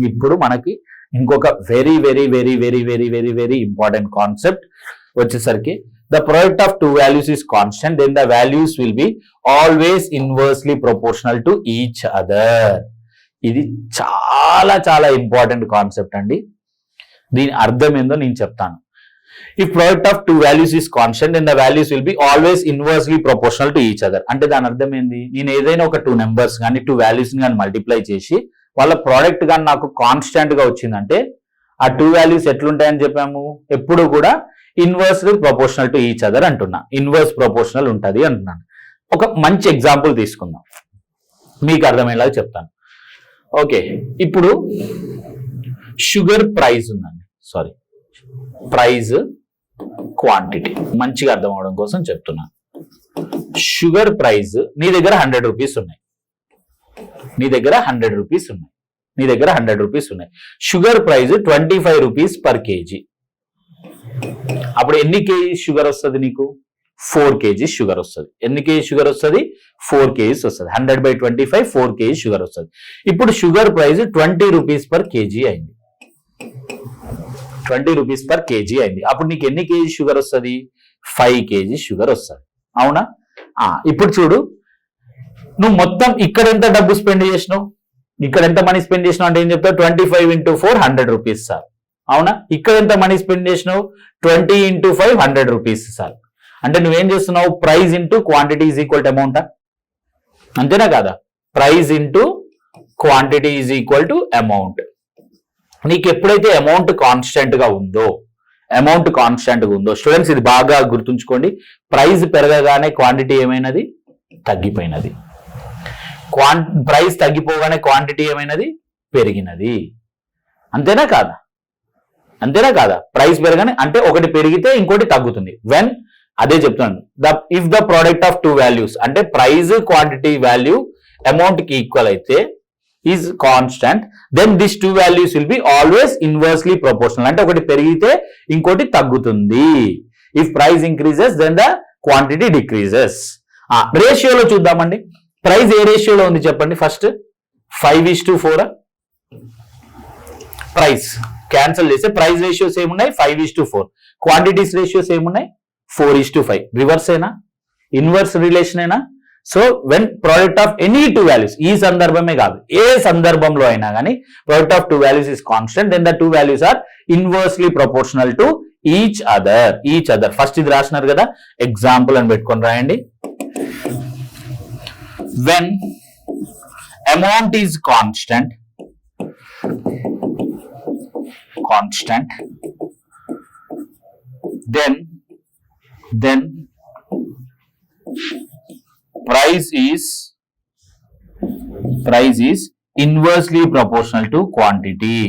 ఇప్పుడు మనకి ఇంకొక very very very very very very very important concept వచ్చేసరికి the product of two values is constant then the values will be always inversely proportional to each other. ఇది చాలా చాలా important concept అండి. దీని అర్థం ఏందో నేను చెప్తాను. If product of two values is constant then the values will be always inversely proportional to each other. అంటే దాని అర్థం ఏంది, నేను ఏదైనా ఒక టూ నెంబర్స్ కానీ టూ వాల్యూస్ కానీ మల్టిప్లై చేసి వాళ్ళ ప్రోడక్ట్ కానీ నాకు కాన్స్టెంట్ గా వచ్చిందంటే ఆ టూ వాల్యూస్ ఎట్లుంటాయని చెప్పాము, ఎప్పుడు కూడా inversely proportional to each other అంటున్నా. ఇన్వర్స్ ప్రపోర్షనల్ ఉంటుంది అంటున్నాను. ఒక మంచి ఎగ్జాంపుల్ తీసుకుందాం, మీకు అర్థమయ్యేలాగా చెప్తాను. ఓకే, ఇప్పుడు షుగర్ ప్రైస్ ఉందండి, సారీ ప్రైస్ క్వాంటిటీ, మంచిగా అర్థం అవడం కోసం చెప్తున్నాను. షుగర్ ప్రైస్ నీ దగ్గర 100 రూపీస్ ఉన్నాయి, నీ దగ్గర 100 రూపీస్ ఉన్నాయి, నీ దగ్గర 100 రూపీస్ ఉన్నాయి. Sugar price 25 rupees per KG. అప్పుడు ఎన్ని కేజీ షుగర్ వస్తుంది నీకు? 4 kg షుగర్ వస్తుంది. ఎన్ని కేజీ షుగర్ వస్తుంది? 4 kg వస్తుంది. 100/25 4 kg షుగర్ వస్తుంది. ఇప్పుడు sugar price 20 rupees per KG అయింది. 20 రూపీస్ పర్ కేజీ అయింది. అప్పుడు నీకు ఎన్ని కేజీ షుగర్ వస్తుంది? 5 kg షుగర్ వస్తుంది. అవునా? ఇప్పుడు చూడు, నువ్వు మొత్తం ఇక్కడ ఎంత డబ్బు స్పెండ్ చేసినావు, ఇక్కడ ఎంత మనీ స్పెండ్ చేసినావు అంటే ఏం చెప్తావు? 25 × 4 100 రూపీస్ సార్. అవునా? ఇక్కడ ఎంత మనీ స్పెండ్ చేసినావు? 20 × 5 100 రూపీస్ సార్. అంటే నువ్వేం చేస్తున్నావు? Price into quantity is equal to amount. అంతేనా కాదా? Price into quantity is equal to amount. నీకు ఎప్పుడైతే అమౌంట్ కాన్స్టెంట్ గా ఉందో, స్టూడెంట్స్ ఇది బాగా గుర్తుంచుకోండి. ప్రైస్ పెరగగానే క్వాంటిటీ ఏమైనది? తగ్గిపోయినది. ప్రైస్ తగ్గిపోగానే క్వాంటిటీ ఏమైనది? పెరిగినది. అంతేనా కాదా? ప్రైస్ పెరగానే అంటే ఒకటి పెరిగితే ఇంకోటి తగ్గుతుంది. అదే చెప్తున్నాను, if the product of two values అంటే ప్రైస్ క్వాంటిటీ వాల్యూ అమౌంట్ కి ఈక్వల్ అయితే is constant, then this two values will be always inversely proportional. అంటే ఒకటి పెరిగితే ఇంకోటి తగ్గుతుంది. If price increases then the quantity decreases. రేషియోలో చూద్దామండి. ప్రైస్ ఏ రేషియోలో ఉంది చెప్పండి ఫస్ట్? 5:4. ప్రైస్ క్యాన్సిల్ చేస్తే ప్రైస్ రేషియోస్ ఏమున్నాయి? 5:4. క్వాంటిటీస్ రేషియోస్ ఏమున్నాయి? 4:5. రివర్స్ అయినా, ఇన్వర్స్ రిలేషన్ అయినా. So when product of any two values, ఈ సందర్భమే కాదు ఏ సందర్భంలో అయినా కానీ product of two values is constant, then the two values are inversely proportional to each other. First ఇది రాసినారు కదా, ఎగ్జాంపుల్ అని పెట్టుకొని రాయండి. when amount is constant then price is inversely proportional to quantity.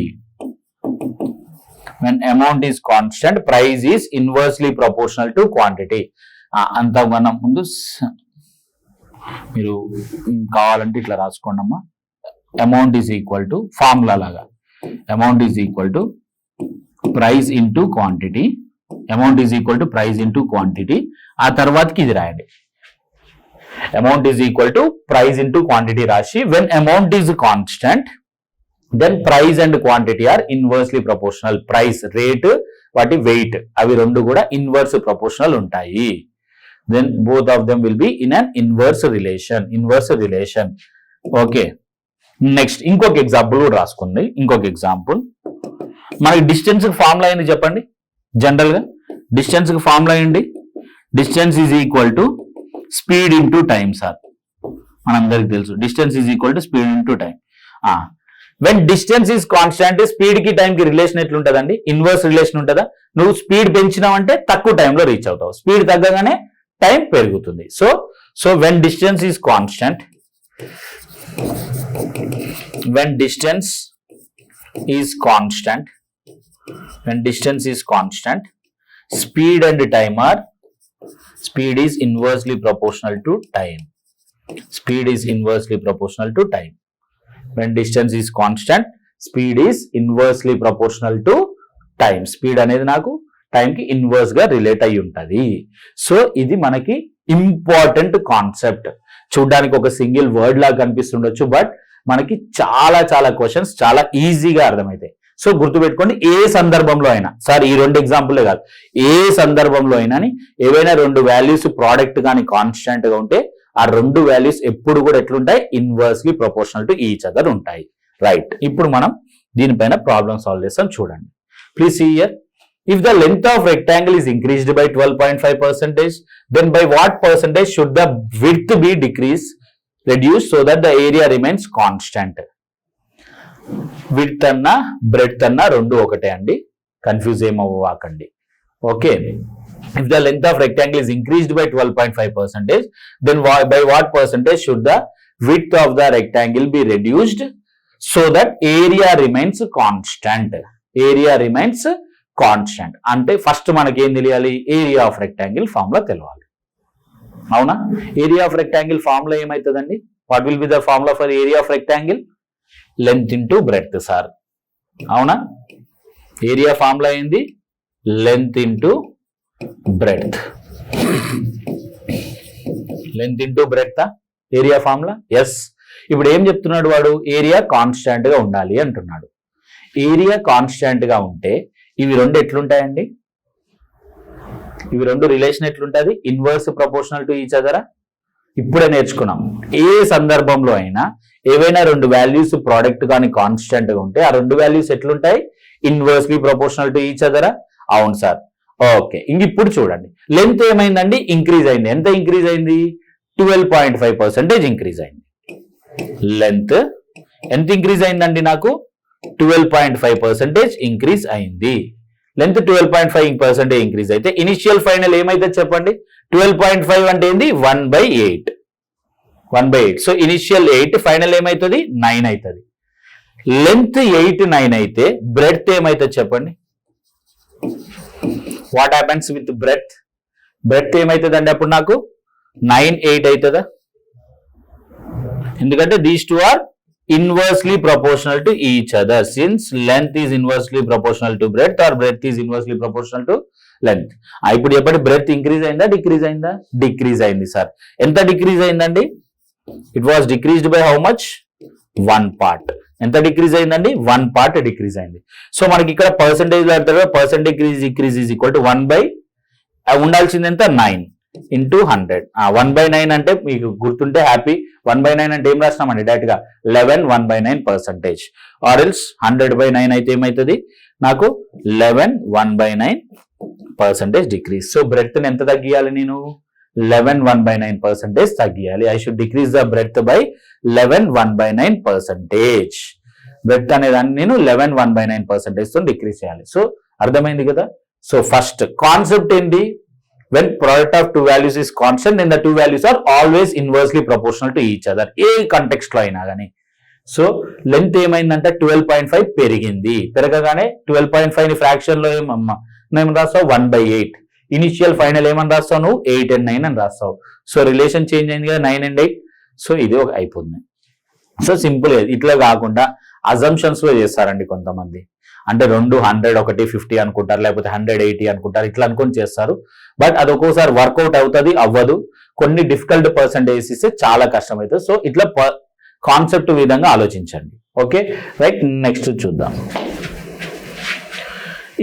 When amount is constant, price is inversely proportional to quantity. అంతకన్నా ముందు మీరు కావాలంటే ఇట్లా రాసుకోండి అమ్మా. Amount is equal to formula లాగా, amount is equal to price into quantity. Amount is equal to price into quantity. ఆ తర్వాతకి ఇది రాయండి, amount is equal to price into quantity రాసి when amount is constant then price and quantity are inversely proportional. Price rate, వాటి weight, అవి రెండు కూడా inverse proportional ఉంటాయి. then both of them will be in an inverse relation. Okay, next ఇంకొక example కూడా రాసుకుంది. ఇంకొక example, మనకి డిస్టెన్స్ ఫార్ములా ఏంటి చెప్పండి? జనరల్ గా డిస్టెన్స్ కి ఫార్ములా ఏంటి? Distance is equal to speed into time sir. మనందరికి తెలుసు distance is equal to speed into time. When distance is constant, speed కి టైం కి రిలేషన్ ఎట్లుంటదండి? ఇన్వర్స్ రిలేషన్ ఉంటుందా? నువ్వు స్పీడ్ పెంచినావంటే తక్కువ టైంలో రీచ్ అవుతావు, స్పీడ్ తగ్గగానే టైం పెరుగుతుంది. So when distance is constant, speed and time are, speed is inversely proportional to time. When distance is constant, speed is inversely proportional to time. Speed అనేది నాకు time కి inverse గా relate అయి ఉంటది. So ఇది మనకి important concept. చూడడానికి ఒక సింగిల్ వర్డ్ లాగా కనిపిస్తుండొచ్చు, బట్ మనకి చాలా క్వశ్చన్స్ చాలా ఈజీగా అర్థమవుతాయి. సో గుర్తుపెట్టుకోండి, ఏ సందర్భంలో అయినా, సార్ ఈ 2 ఎగ్జాంపులే కాదు, ఏ సందర్భంలో అయినా ఏవైనా 2 వాల్యూస్ ప్రోడక్ట్ కానీ కాన్స్టెంట్ గా ఉంటే ఆ 2 వాల్యూస్ ఎప్పుడు కూడా ఎట్లుంటాయి, inversely proportional to each other ఉంటాయి. రైట్, ఇప్పుడు మనం దీనిపైన ప్రాబ్లమ్ సాల్వ్ చేస్తాం. చూడండి, please see here. If the length of rectangle is increased by 12.5%, then by what percentage should the width be reduced so that the area remains constant? Width అన్నా breadth అన్నా రెండు ఒకటే అండి, కన్ఫ్యూజ్ ఏమవ్వకండి. Okay, if the length of rectangle is increased by 12.5%, then by what percentage should the width of the rectangle be reduced so that area remains constant? Area remains constant అంటే first మనకి ఏం తెలియాలి, area of rectangle formula తెలియాలి. అవునా, area of rectangle formula ఏమవుతుందండి? What will be the formula for area of rectangle? Length into breadth sir. అవునా, area formula ఏంది? Length into breadth. Length into breadth area formula. Yes, ఇప్పుడు ఏం చెప్తున్నాడు వాడు? Area constant గా ఉండాలి అంటున్నాడు. ఏరియా కాన్స్టాంట్ గా ఉంటే ఇవి 2 ఎట్లుంటాయండి? ఇవి 2 రిలేషన్ ఎట్లుంటది? ఇన్వర్స్ ప్రపోర్షనల్ టు ఈచ్ అదరా? ఇప్పుడే నేర్చుకున్నాం. ఏ సందర్భంలో అయినా ఏవైనా 2 వాల్యూస్ ప్రోడక్ట్ కానీ కాన్స్టెంట్ గా ఉంటే ఆ 2 వాల్యూస్ ఎట్లుంటాయి? ఇన్వర్స్లీ ప్రపోర్షనల్ టు ఈచ్ అదరా? అవును సార్. ఓకే, ఇంక ఇప్పుడు చూడండి, లెంత్ ఏమైందండి? ఇంక్రీజ్ అయింది. ఎంత ఇంక్రీజ్ అయింది? 12.5% ఇంక్రీజ్ అయింది. లెంత్ ఎంత ఇంక్రీజ్ అయిందండి? నాకు 12.5% ఇంక్రీజ్ అయింది. లెంత్ 12.5% ఇంక్రీజ్ అయితే ఇనిషియల్ ఫైనల్ ఏమైతే చెప్పండి? 12.5 అంటే ఏంది? 1/8. 1/8. సో ఇనిషియల్ 8, ఫైనల్ ఏమైతుంది? 9 అవుతుంది. లెంత్ 8, 9 అయితే బ్రెడ్త్ ఏమైతే చెప్పండి? What happens with breadth? Breadth ఏమైతుంది అండి అప్పుడు నాకు? 9, 8 అవుతుందా? ఎందుకంటే these 2 are inversely proportional to each other. Since length is inversely proportional to breadth or breadth is inversely proportional to length. ఇప్పుడు ఎప్పటి breadth ఇంక్రీజ్ అయిందా డిక్రీజ్ అయిందా? డిక్రీజ్ అయింది సార్. ఎంత డిక్రీజ్ అయిందండి? It was decreased by how much? 1 part. ఎంత decrease అయిందండి? 1 part decrease అయింది. సో మనకి ఇక్కడ పర్సెంటేజ్ లో అంటే percentage decrease is equal to 1 by ఉండాల్సింది ఎంత? 9 into 100. 1/9 అంటే మీకు గుర్తుంటే హ్యాపీ. 1/9 అంటే ఏం రాస్తామండి? డైరెక్ట్ గా 11 1/9%. ఆర్ ఎల్స్ 100/9 అయితే ఏమవుతుంది? నాకు 11 1/9% డిక్రీజ్. సో బ్రెడ్త్ ని ఎంత తగ్గియాలి నేను? 11 1/9% తగ్గియాలి. I should decrease the breadth by 11 1/9%. Breadth అనేదాన్ని నేను 11 1/9% తో డిక్రీజ్ చేయాలి. సో అర్థమైంది కదా? సో ఫస్ట్ కాన్సెప్ట్ ఏంటి? When product of 2 values is constant, then the 2 values are always inversely proportional to each other. A context లో అయినా కానీ. సో లెంత్ ఏమైందంటే 12.5 పెరిగింది. పెరగగానే 12.5 ని ఫ్రాక్షన్ లో ఏమని రాస్తావు? 1/8. ఇనిషియల్ ఫైనల్ ఏమని రాస్తావు నువ్వు? 8 and 9 అని రాస్తావు. సో రిలేషన్ చేంజ్ అయింది కదా, 9 and 8. సో ఇది ఒక అయిపోతుంది. So simple. ఇట్లా కాకుండా అజంప్షన్స్ లో చేస్తారండి కొంతమంది. అంటే 2 100 ఒకటి 50 అనుకుంటారు, లేకపోతే 180 అనుకుంటారు, ఇట్లా అనుకొని చేస్తారు. బట్ అది ఒక్కోసారి వర్కౌట్ అవుతుంది, అవ్వదు. కొన్ని డిఫికల్ట్ పర్సంటేజ్ ఇస్తే చాలా కష్టం అవుతుంది. సో ఇట్లా కాన్సెప్ట్ విధంగా ఆలోచించండి. ఓకే రైట్, నెక్స్ట్ చూద్దాం.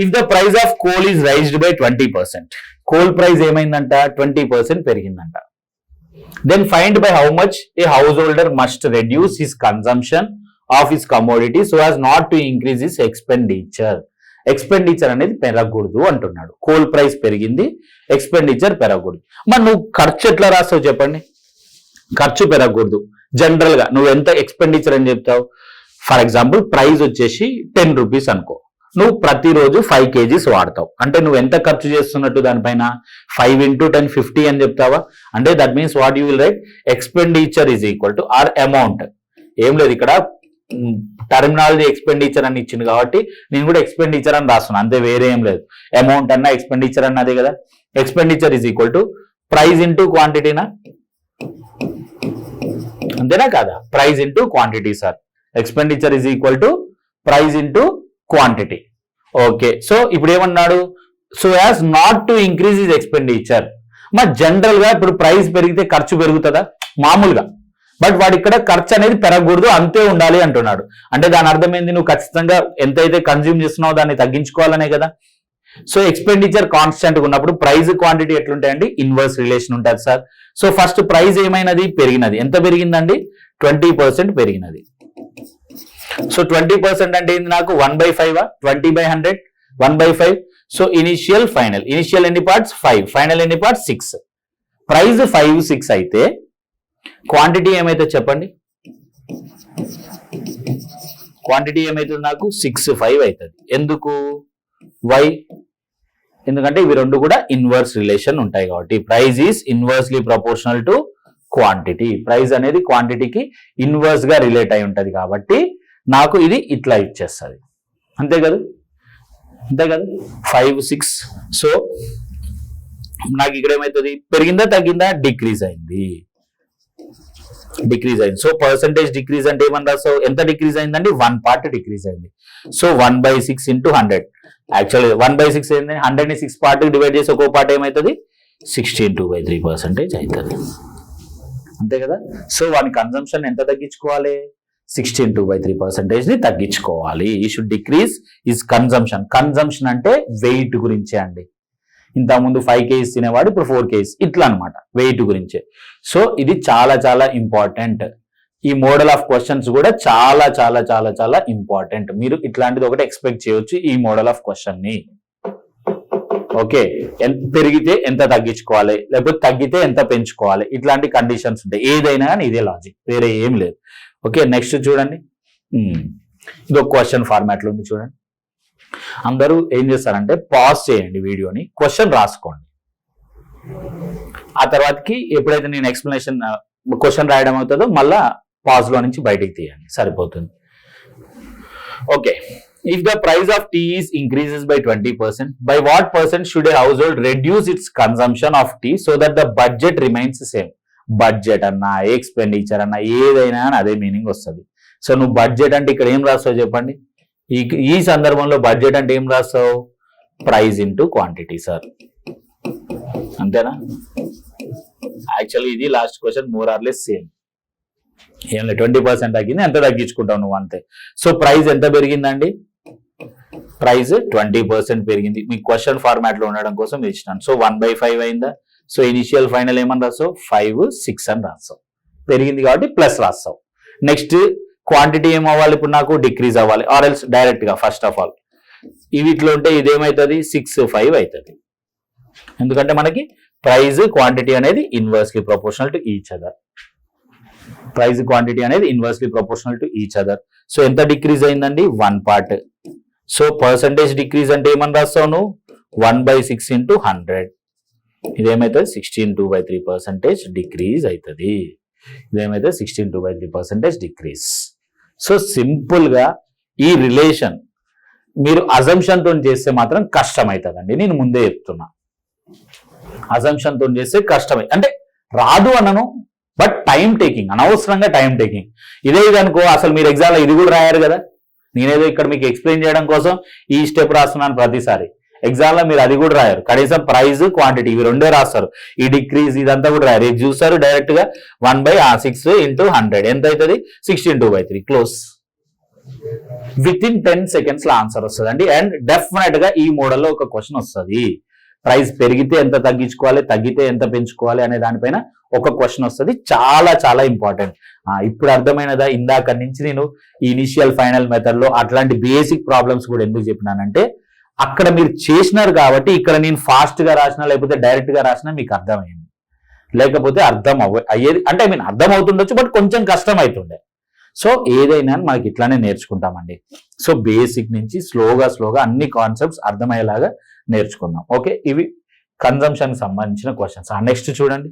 If the price of coal is raised by 20%, coal price ఏమైందంట? 20% పెరిగిందంట. Then find by how much a householder must reduce his consumption of his commodity so as not to increase his expenditure. Expenditure అనేది పెరగకూడదు అంటున్నాడు. Coal price పెరిగింది, expenditure పెరగకూడదు. మరి నువ్వు ఖర్చు ఎట్లా రాస్తావు చెప్పండి? ఖర్చు పెరగకూడదు. జనరల్ గా నువ్వు ఎంత ఎక్స్పెండిచర్ అని చెప్తావు? ఫర్ ఎగ్జాంపుల్ ప్రైస్ వచ్చేసి 10 రూపీస్ అనుకో, నువ్వు ప్రతిరోజు 5 kgs వాడతావు అంటే నువ్వు ఎంత ఖర్చు చేస్తున్నట్టు దానిపైన? 5 into 10 50 అని చెప్తావా? అంటే that means what you will write? Expenditure is equal to are amount. ఏం లేదు, ఇక్కడ టర్మినాలజీ ఎక్స్పెండిచర్ అని ఇచ్చింది కాబట్టి నేను కూడా ఎక్స్పెండిచర్ అని రాస్తున్నాను, అంతే, వేరే ఏం లేదు. అమౌంట్ అన్నా ఎక్స్పెండిచర్ అన్న అదే కదా. Expenditure is equal to price into క్వాంటిటీనా? అంతేనా కాదా? Price into quantity sir. Expenditure is equal to price into quantity. Okay, so ఇప్పుడు ఏమన్నాడు? So as not to increase his expenditure. మరి జనరల్ గా ఇప్పుడు ప్రైస్ పెరిగితే ఖర్చు పెరుగుతుందా? మామూలుగా బట్ వాడు ఇక్కడ ఖర్చు అనేది పెరగకూడదు, అంతే ఉండాలి అంటున్నాడు. అంటే దాని అర్థం ఏంది, నువ్వు ఖచ్చితంగా ఎంతైతే కన్జ్యూమ్ చేస్తున్నావో దాన్ని తగ్గించుకోవాలనే కదా. సో ఎక్స్పెండిచర్ కాన్స్టెంట్ ఉన్నప్పుడు ప్రైస్ క్వాంటిటీ ఎట్లుంటాయండి, ఇన్వర్స్ రిలేషన్ ఉంటుంది సార్. సో ఫస్ట్ ప్రైస్ ఏమైనది, పెరిగినది. ఎంత పెరిగిందండి, 20% పెరిగినది. సో 20% అంటే ఏంది, నాకు 1/5 20/100 1/5. సో ఇనిషియల్ ఫైనల్, ఇనిషియల్ ఎన్ని పార్ట్స్ 5, ఫైనల్ ఎన్ని పార్ట్స్ 6. ప్రైస్ 5 6 అయితే క్వాంటిటీ ఏమైతే చెప్పండి, క్వాంటిటీ ఏమైతుంది నాకు 6 5 అవుతుంది. ఎందుకు, వై, ఎందుకంటే ఇవి రెండు కూడా ఇన్వర్స్ రిలేషన్ ఉంటాయి కాబట్టి. Price is inversely proportional to quantity. Price అనేది క్వాంటిటీకి ఇన్వర్స్ గా రిలేట్ అయి ఉంటది కాబట్టి నాకు ఇది ఇట్లా ఇచ్చేస్తుంది. అంతే కదా, అంతే కదా, 5 6. సో నాకు ఇక్కడ ఏమవుతుంది, పెరిగిందా తగ్గిందా, డిక్రీజ్ అయింది, డిక్రీజ్ అయింది. సో పర్సంటేజ్ డిక్రీజ్ అంటే ఏమని రాస్తావు, ఎంత డిక్రీజ్ అయిందండి, 1 part డిక్రీజ్ అయింది. So 1/6 into 100. యాక్చువల్లీ 1/6 ఏంటి, 100ని 6 part డివైడ్ చేసి ఒక్కో పార్ట్ ఏమవుతుంది, 16.2/3% అవుతుంది. అంతే కదా. సో వాని కన్సంప్షన్ ఎంత తగ్గించుకోవాలి, 16.2/3% ని తగ్గించుకోవాలి. ఈ should decrease is consumption. Consumption అంటే వెయిట్ గురించే అండి. ఇంతకుముందు 5 kg తినేవాడు ఇప్పుడు 4 kg, ఇట్లా అనమాట, వెయిట్ గురించే. సో ఇది చాలా చాలా ఇంపార్టెంట్. ఈ మోడల్ ఆఫ్ క్వశ్చన్స్ కూడా చాలా చాలా చాలా చాలా ఇంపార్టెంట్. మీరు ఇట్లాంటిది ఒకటి ఎక్స్పెక్ట్ చేయొచ్చు ఈ మోడల్ ఆఫ్ క్వశ్చన్ ని. ఓకే, పెరిగితే ఎంత తగ్గించుకోవాలి, లేకపోతే తగ్గితే ఎంత పెంచుకోవాలి, ఇట్లాంటి కండిషన్స్ ఉంటాయి. ఏదైనా కానీ ఇదే లాజిక్, వేరే ఏం లేదు. ఓకే, నెక్స్ట్ చూడండి, ఇది ఒక క్వశ్చన్ ఫార్మాట్ లో ఉంది చూడండి. అందరూ ఏం చేస్తారంటే పాజ్ చేయండి వీడియోని, క్వశ్చన్ రాసుకోండి. ఆ తర్వాతకి ఎప్పుడైతే నేను ఎక్స్ప్లెనేషన్ క్వశ్చన్ రాయడం అవుతుందో మళ్ళా పాజ్ లో నుంచి బయటికి తీయండి, సరిపోతుంది. Okay, if the price of tea is increases by 20%, by what percent should a household reduce its consumption of tea so that the budget remains same? Budget అన్నా ఎక్స్పెండిచర్ అన్నా ఏదైనా అదే మీనింగ్ వస్తుంది. సో నువ్వు బడ్జెట్ అంటే ఇక్కడ ఏం రాస్తావు చెప్పండి, ఈ సందర్భంలో బడ్జెట్ అంటే ఏం రాస్తావు, ప్రైస్ ఇంటూ క్వాంటిటీ సార్, అంతేనా. యాక్చువల్లీ ఇది last question more or less same. ఏం లేదు, 20% తగ్గింది, ఎంత తగ్గించుకుంటావు నువ్వు, అంతే. సో ప్రైస్ ఎంత పెరిగిందండి, ప్రైస్ 20% పెరిగింది. మీ క్వశ్చన్ ఫార్మాట్ లో ఉండడం కోసం ఇచ్చినాను. సో 1/5 అయిందా. సో ఇనిషియల్ ఫైనల్ ఏమని రాస్తావు, 5 6 అని రాస్తావు, పెరిగింది కాబట్టి ప్లస్ రాస్తావు. నెక్స్ట్ క్వాంటిటీ ఏమవ్వాలి ఇప్పుడు నాకు, డిక్రీజ్ అవ్వాలి, ఆర్ ఎల్స్ డైరెక్ట్ గా ఫస్ట్ ఆఫ్ ఆల్ వీటిలో ఉంటే ఇదేమవుతుంది 6 5 అవుతుంది. ఎందుకంటే మనకి ప్రైస్ క్వాంటిటీ అనేది inversely proportional to each other. Price quantity అనేది inversely proportional to each other. So ఎంత డిక్రీజ్ అయిందండి, 1 part. సో పర్సంటేజ్ డిక్రీజ్ అంటే ఏమని రాస్తావు నువ్వు, 1/6 into 100. ఇదేమైతుంది 16.2/3% డిక్రీజ్ అవుతుంది. ఇదేమైతే 16.2/3% డిక్రీజ్. సో సింపుల్ గా ఈ రిలేషన్ మీరు అజంప్షన్ తో చేస్తే మాత్రం కష్టం అవుతుందండి, నేను ముందే చెప్తున్నా. అజంప్షన్ తో చేస్తే కష్టమే అంటే రాదు అనను, బట్ టైం టేకింగ్, అనవసరంగా టైం టేకింగ్. ఇదే అనుకో అసలు మీరు ఎగ్జామ్ లో ఇది కూడా రాయారు కదా, నేనేదో ఇక్కడ మీకు ఎక్స్ప్లెయిన్ చేయడం కోసం ఈ స్టెప్ రాస్తున్నాను ప్రతిసారి. ఎగ్జామ్ లో మీరు అది కూడా రాయారు, కనీసం ప్రైస్ క్వాంటిటీ ఇవి రెండే రాస్తారు, ఈ డిక్రీజ్ ఇదంతా కూడా రాయారు. ఇది చూస్తారు డైరెక్ట్ గా 1/6 into 100 ఎంత అవుతుంది, 16.2/3 క్లోజ్. విత్ ఇన్ 10 seconds లో ఆన్సర్ వస్తుంది అండి. అండ్ డెఫినెట్ గా ఈ మోడల్లో ఒక క్వశ్చన్ వస్తుంది, ప్రైస్ పెరిగితే ఎంత తగ్గించుకోవాలి, తగ్గితే ఎంత పెంచుకోవాలి అనే దానిపైన ఒక క్వశ్చన్ వస్తుంది. చాలా చాలా ఇంపార్టెంట్. ఇప్పుడు అర్థమైనదా, ఇందాక నుంచి నేను ఈ ఇనిషియల్ ఫైనల్ మెథడ్ లో అట్లాంటి బేసిక్ ప్రాబ్లమ్స్ కూడా ఎందుకు చెప్పినానంటే అక్కడ మీరు చేసినారు కాబట్టి ఇక్కడ నేను ఫాస్ట్ గా రాసినా లేకపోతే డైరెక్ట్ గా రాసినా మీకు అర్థమైంది, లేకపోతే అర్థం అయ్యేది అంటే అర్థం అవుతుండొచ్చు బట్ కొంచెం కష్టం అవుతుండే. సో ఏదైనా మనకి ఇట్లానే నేర్చుకుంటామండి. సో బేసిక్ నుంచి స్లోగా అన్ని కాన్సెప్ట్స్ అర్థమయ్యేలాగా నేర్చుకుందాం. ఓకే, ఇవి కన్జంప్షన్ సంబంధించిన క్వశ్చన్స్. నెక్స్ట్ చూడండి,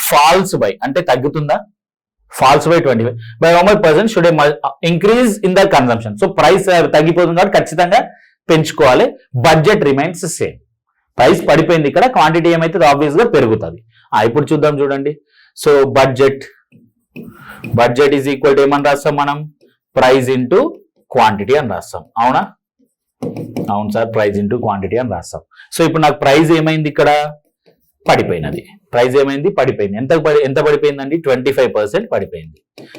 ఫాల్స్ బై అంటే తగ్గుతుందా, falls by 25 by 1% should increase in the consumption. So price తగ్గిపోతుంది కాబట్టి ఖచ్చితంగా పెంచుకోవాలి. బడ్జెట్ రిమైన్స్ సేమ్, ప్రైస్ పడిపోయింది, ఇక్కడ క్వాంటిటీ ఏమైతే ఆబ్వియస్ గా పెరుగుతుంది. ఇప్పుడు చూద్దాం చూడండి. So budget is equal to ఏమని రాస్తాం మనం, ప్రైస్ ఇంటూ క్వాంటిటీ అని రాస్తాం. అవునా, అవును సార్, ప్రైస్ ఇంటూ క్వాంటిటీ అని రాస్తాం. సో ఇప్పుడు నాకు ప్రైస్ ఏమైంది ఇక్కడ పడిపోయినది. ప్రైస్ ఏమైంది? పడిపోయింది. ఎంత పడిపోయిందండి? 25% పడిపోయింది.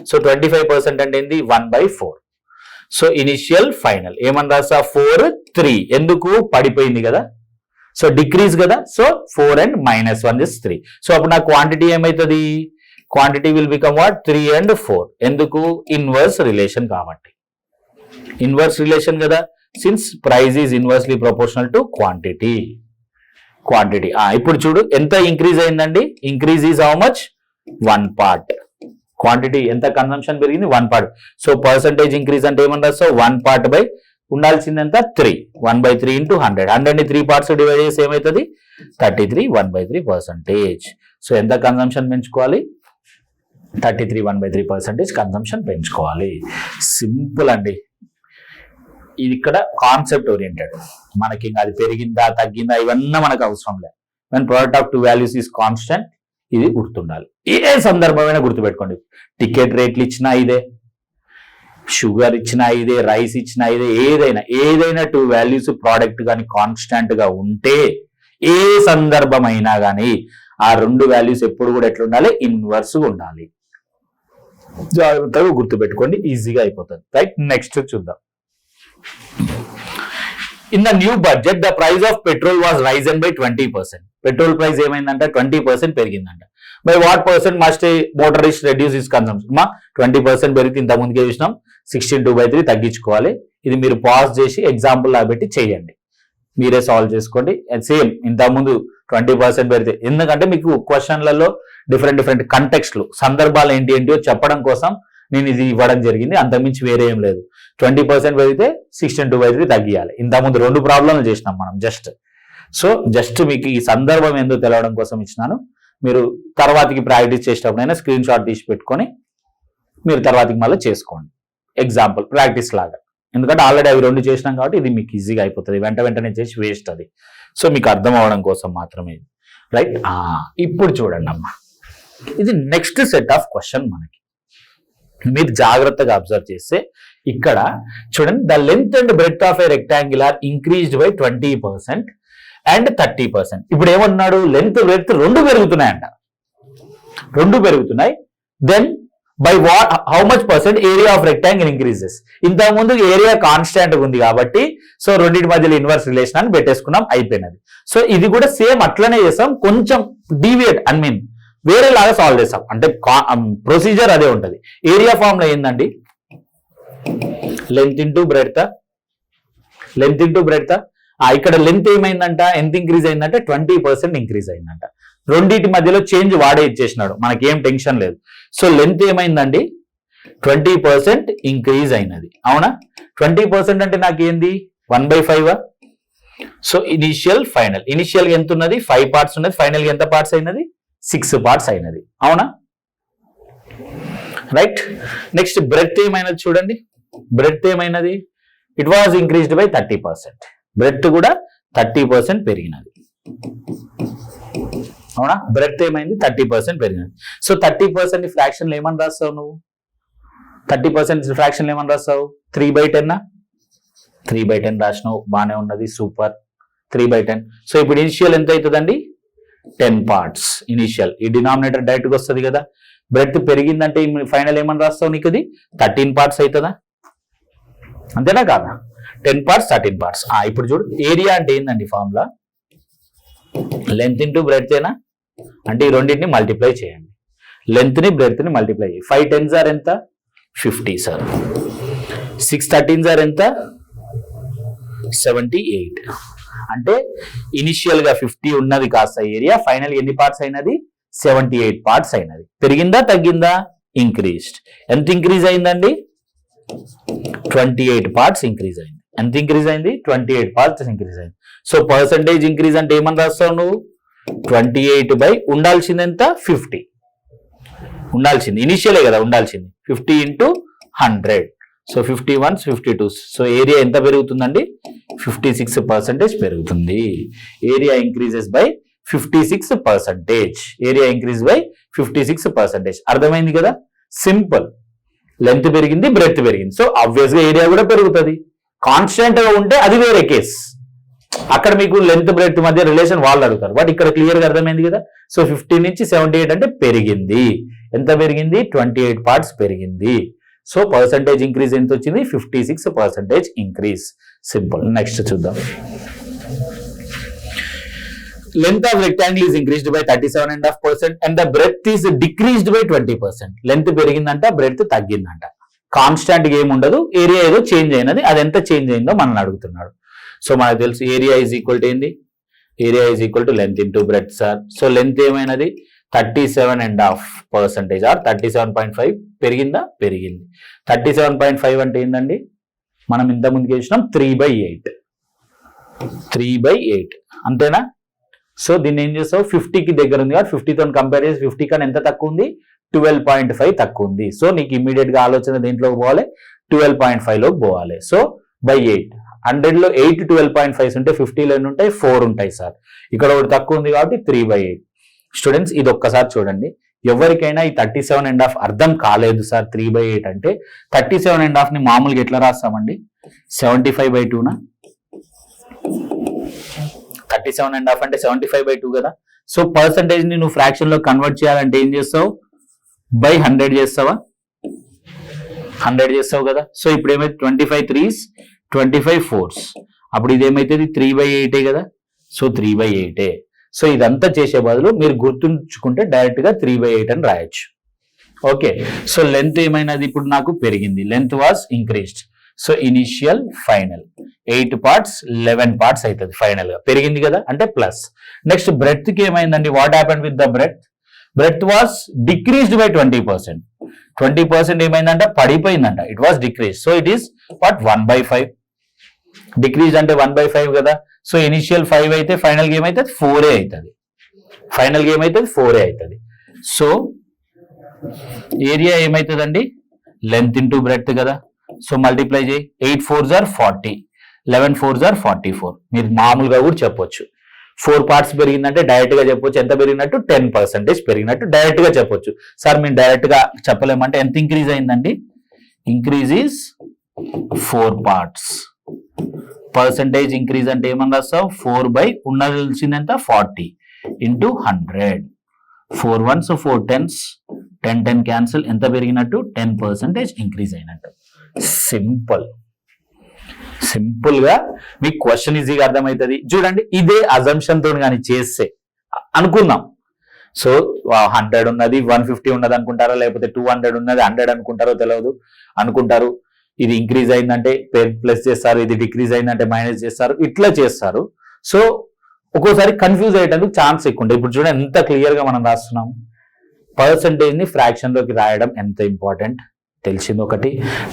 సో 25% అంటే ఏంది? 1/4. సో ఇనిషియల్ ఫైనల్ ఏమని రాసా? 4 3. ఎందుకు? పడిపోయింది కదా, సో డిక్రీజ్ కదా, సో 4 and -1 is 3. సో అప్పుడు నా క్వాంటిటీ ఏమైతుంది? Quantity will become what? 3 and 4. ఎందుకు? ఇన్వర్స్ రిలేషన్ కాబట్టి. ఇన్వర్స్ రిలేషన్ కదా, since price is inversely proportional to quantity. ఇప్పుడు చూడు ఎంత ఇంక్రీజ్ అయిందండి? Increase is how much? 1 part. Quantity ఎంత కన్సంప్షన్ పెరిగింది? 1 part. సో పర్సంటేజ్ ఇంక్రీజ్ అంటే ఏమని రాస్తావు? 1 part బై ఉండాల్సింది ఎంత? 3. 1/3 into 100. 100ని 3 parts డివైడ్ చేసి ఏమవుతుంది? 33. 1/3%. సో ఎంత కన్సంప్షన్ పెంచుకోవాలి? 33. 1/3% కన్సంప్షన్ పెంచుకోవాలి. సింపుల్ అండి. ఇది ఇక్కడ కాన్సెప్ట్ ఓరియంటెడ్. మనకి అది పెరిగిందా తగ్గిందా ఇవన్నీ మనకు అవసరం లేదు. when product of two values is constant, ఇది గుర్తుండాలి. ఏ సందర్భమైనా గుర్తుపెట్టుకోండి. టికెట్ రేట్లు ఇచ్చినా ఇదే, షుగర్ ఇచ్చినా ఇదే, రైస్ ఇచ్చినా ఇదే, ఏదైనా 2 values ప్రోడక్ట్ కానీ కాన్స్టాంట్ గా ఉంటే ఏ సందర్భమైనా కానీ ఆ 2 values ఎప్పుడు కూడా ఎట్లా ఉండాలి? ఇన్వర్స్ ఉండాలి. జాగ్రత్తగా గుర్తుపెట్టుకోండి, ఈజీగా అయిపోతుంది. రైట్, నెక్స్ట్ చూద్దాం. In the new budget, the price of petrol was risen by 20%. Petrol price ఏమైందంట? 20% పెరిగిందంట. By what percent must a motorist reduce his consumption? 20% పెరిగితే ఇంత ముందుకే చూసినాం, 16/2/3 తగ్గించుకోవాలి. ఇది మీరు పాజ్ చేసి ఎగ్జాంపుల్ లా పెట్టి చేయండి, మీరే సాల్వ్ చేసుకోండి. సేమ్ ఇంత ముందు 20% పెరిగితే, ఎందుకంటే మీకు క్వశ్చన్లలో డిఫరెంట్ కంటెక్స్ట్లు, సందర్భాలు ఏంటియో చెప్పడం కోసం నేను ఇది ఇవ్వడం జరిగింది, అంతకుమించి వేరే ఏం లేదు. 20% పెరిగితే 16/2/3 తగ్గియాలి. ఇంతకుముందు 2 ప్రాబ్లంలు చేసినాం మనం జస్ట్ మీకు ఈ సందర్భం ఏందో తెలవడం కోసం ఇచ్చినాను. మీరు తర్వాతికి ప్రాక్టీస్ చేసేటప్పుడైనా స్క్రీన్ షాట్ తీసి పెట్టుకొని మీరు తర్వాతికి మళ్ళీ చేసుకోండి, ఎగ్జాంపుల్ ప్రాక్టీస్ లాగా. ఎందుకంటే ఆల్రెడీ అవి 2 చేసినాం కాబట్టి ఇది మీకు ఈజీగా అయిపోతుంది. వెంటనే చేసి వేస్ట్ అది. సో మీకు అర్థం అవ్వడం కోసం మాత్రమే. రైట్, ఇప్పుడు చూడండి అమ్మా, ఇది నెక్స్ట్ సెట్ ఆఫ్ క్వశ్చన్. మనకి మీరు జాగ్రత్తగా అబ్జర్వ్ చేస్తే ఇక్కడ చూడండి, the length and breadth of a rectangular increased by 20% and 30%. ఇప్పుడు ఏమన్నాడు? లెంత్ బ్రెడ్త్ 2 పెరుగుతున్నాయంట, 2 పెరుగుతున్నాయి. Then by what, how much percent area of rectangle increases? ఇంతకు ముందు ఏరియా కాన్స్టాంట్ ఉంది కాబట్టి సో రెండింటి మధ్యలో ఇన్వర్స్ రిలేషన్ అని పెట్టేసుకున్నాం, అయిపోయినది. సో ఇది కూడా సేమ్ అట్లనే చేస్తాం, కొంచెం డీవియేట్ వేరేలాగా సాల్వ్ చేస్తాం. అంటే ప్రొసీజర్ అదే ఉంటుంది. ఏరియా ఫార్ములా ఏందండి? Length into breadth. ఇక్కడ లెంత్ ఏమైందంట? ఎంత ఇంక్రీజ్ అయిందంటే 20% ఇంక్రీజ్ అయిందంట. రెండింటి మధ్యలో చేంజ్ వాడే ఇచ్చేసినాడు, మనకేం టెన్షన్ లేదు. సో లెంత్ ఏమైందండి? 20% ఇంక్రీజ్ అయినది, అవునా? 20% అంటే నాకేంది? 1/5. సో ఇనిషియల్ ఫైనల్, ఇనిషియల్ ఎంత ఉన్నది? 5 parts ఉన్నది. ఫైనల్ ఎంత పార్ట్స్ అయినది? 6 parts అయినది, అవునా? రైట్, నెక్స్ట్ బ్రెడ్త్ ఏమైనది చూడండి. బ్రెడ్త్ ఏమైనది? It was increased by 30%. Breadth కూడా 30% పెరిగినది, అవునా? బ్రెడ్త్ ఏమైంది? 30% పెరిగినది. సో 30% ఫ్రాక్షన్ ఏమని రాస్తావు నువ్వు? 30% ఫ్రాక్షన్ ఏమని రాస్తావు? 3/10. 3/10 రాసినావు, బాగానే ఉన్నది, సూపర్. 3/10. సో ఇప్పుడు ఇనిషియల్ ఎంత అవుతుందండి? 10 parts ఇనిషియల్. ఈ డినామినేటర్ డైరెక్ట్ గా వస్తుంది కదా. బ్రెడ్త్ పెరిగిందంటే ఫైనల్ ఏమని రాస్తావు? నీకు ఇది 13 parts అవుతుందా? అంతేనా కాదా? 10 parts 13 parts. ఇప్పుడు చూడు, ఏరియా అంటే ఏందండి ఫార్ములా? లెంత్ ఇంటూ బ్రెడ్త్ ఏనా? అంటే ఈ రెండింటిని మల్టిప్లై చేయండి, లెంత్ ని బ్రెడ్త్ ని మల్టిప్లై చేయండి. 5 10s are ఎంత? 50 సార్. 6 13s are ఎంత? 78. అంటే ఇనిషియల్ గా 50 ఉన్నది కాస్త ఏరియా, ఫైనల్ ఎన్ని పార్ట్స్ అయినది? 78 parts అయినది. పెరిగిందా తగ్గిందా? ఇంక్రీజ్డ్. ఎంత ఇంక్రీజ్ అయిందండి? 28 parts ఇంక్రీజ్ అయింది. ఎంత ఇంక్రీజ్ అయింది? 28 parts ఇంక్రీజ్ అయింది. సో పర్సంటేజ్ ఇంక్రీజ్ అంటే ఏమని రాస్తావు నువ్వు? 28 బై ఉండాల్సింది ఎంత? 50 ఉండాల్సింది, ఇనిషియలే కదా ఉండాల్సింది. 50 into 100. సో 51 52. సో ఏరియా ఎంత పెరుగుతుందండి? 56% పెరుగుతుంది. Area increases by 56%. Area increase by 56%. అర్థమైంది కదా? సింపుల్. లెంత్ పెరిగింది, బ్రెడ్త్ పెరిగింది, సో ఆబ్వియస్ గా ఏరియా కూడా పెరుగుతుంది. కాన్స్టెంట్ గా ఉంటే అది వేరే కేస్, అక్కడ మీకు లెంత్ బ్రెడ్త్ మధ్య రిలేషన్ వాళ్ళు అడుగుతారు, బట్ ఇక్కడ క్లియర్గా అర్థమైంది కదా. సో 50 నుంచి 78 అంటే పెరిగింది. ఎంత పెరిగింది? 28 పార్ట్స్ పెరిగింది. సో పర్సంటేజ్ ఇంక్రీజ్ ఎంత వచ్చింది? 56% ఇంక్రీజ్. సింపుల్. నెక్స్ట్ చూద్దాం. Length of rectangle is increased by 37.5% and the breadth is decreased by 20%. Length పెరిగిందంట, బ్రెడ్త్ తగ్గిందంట. కాన్స్టాంట్ గా ఏమి ఉండదు, ఏరియా ఏదో చేంజ్ అయినది, అది ఎంత చేంజ్ అయిందో మనల్ని అడుగుతున్నాడు. సో మనకు తెలుసు ఏరియా ఈజ్ ఈక్వల్ టు ఏంది? Area is equal to length into breadth sir. So length ఏమైనది? 37.5% ఆర్ 37.5 పెరిగిందా? పెరిగింది. 37.5 అంటే ఏందండి? మనం ఇంత ముందుకు వేసినాం 3/8. 3/8 అంతేనా? సో దీన్ని ఏం చేస్తావు? 50కి దగ్గర ఉంది కాబట్టి 50తో కంపేర్ చేసి 50 కన్నా ఎంత తక్కువ ఉంది? 12.5 తక్కువ ఉంది. సో నీకు ఇమీడియట్ గా ఆలోచన దేంట్లోకి పోవాలి? 12.5 లోకి పోవాలి. So by 8. 100లో 8 12.5 ఉంటే 50లో ఎన్ని ఉంటాయి? 4 ఉంటాయి సార్. ఇక్కడ ఒకటి తక్కువ ఉంది కాబట్టి 3/8. స్టూడెంట్స్ ఇది ఒక్కసారి చూడండి. ఎవరికైనా ఈ 37.5 అర్థం కాలేదు సార్ 3/8 అంటే 37.5 ని మామూలుగా ఎట్లా రాస్తామండి? 75/2నా? 37.5 అంటే 75/2 కదా. సో పర్సంటేజ్ ని నువ్వు ఫ్రాక్షన్ లో కన్వర్ట్ చేయాలంటే ఏం చేస్తావు? బై 100 చేస్తావా? 100 చేస్తావు కదా. సో ఇప్పుడు ఏమైతే 25 3s 25 4s, అప్పుడు ఇది ఏమైతుంది? 3/8 కదా. సో 3/8. సో ఇదంతా చేసే బదులు మీరు గుర్తుంచుకుంటే డైరెక్ట్ గా 3/8 అని రాయొచ్చు. ఓకే. సో లెంత్ ఏమైనది? ఇప్పుడు నాకు పెరిగింది. Length was increased. So initial final 8 parts 11 parts అవుతుంది ఫైనల్ గా. పెరిగింది కదా అంటే ప్లస్. నెక్స్ట్ బ్రెడ్త్ కి ఏమైందండి? What happened with the breadth? Breadth was decreased by 20%. 20% ఏమైందంట? పడిపోయిందంట. It was decrease. So it is what? 1/5. Decrease అంటే 1/5 కదా. సో ఇనిషియల్ 5 అయితే ఫైనల్ గా ఏమైతుంది? 4 అవుతుంది. ఫైనల్ గా ఏమైతుంది? 4 అవుతుంది. సో ఏరియా ఏమైతుందండి? లెంత్ ఇంటూ బ్రెడ్త్ కదా. సో మల్టిప్లై చేయి. 8 4s are 40, 11 4s are 44. మీరు మామూలుగా కూడా చెప్పొచ్చు. 4 పార్ట్స్ పెరిగిందంటే డైరెక్ట్ గా చెప్పొచ్చు ఎంత పెరిగినట్టు? 10% పెరిగినట్టు డైరెక్ట్ గా చెప్పొచ్చు. సార్ మేము డైరెక్ట్ గా చెప్పలేమంటే ఎంత ఇంక్రీజ్ అయిందండి? Increase is 4 parts. Percentage increase అంటే ఏమని రాస్తావు? 4 ఉన్నది తెలిసింది ఎంత? 40 ఇంటూ 100. 4 1s 4 10s, 10 cancel. ఎంత పెరిగినట్టు? 10% ఇంక్రీజ్ అయినట్టు. సింపుల్. సింపుల్ గా మీకు క్వశ్చన్ ఈజీగా అర్థమవుతుంది. చూడండి ఇదే అజంప్షన్ తో కానీ చేస్తే అనుకుందాం. సో 100 ఉన్నది 150 ఉన్నది అనుకుంటారా, లేకపోతే 200 ఉన్నది 100 అనుకుంటారో తెలియదు. అనుకుంటారు ఇది ఇంక్రీజ్ అయిందంటే ప్లస్ చేస్తారు, ఇది డిక్రీజ్ అయిందంటే మైనస్ చేస్తారు, ఇట్లా చేస్తారు. సో ఒక్కోసారి కన్ఫ్యూజ్ అయ్యేటందుకు ఛాన్స్ ఎక్కువ ఉంటుంది. ఇప్పుడు చూడండి ఎంత క్లియర్ గా మనం రాస్తున్నాము. పర్సంటేజ్ ని ఫ్రాక్షన్ లోకి రాయడం ఎంత ఇంపార్టెంట్ తెలిసింది ఒకటి.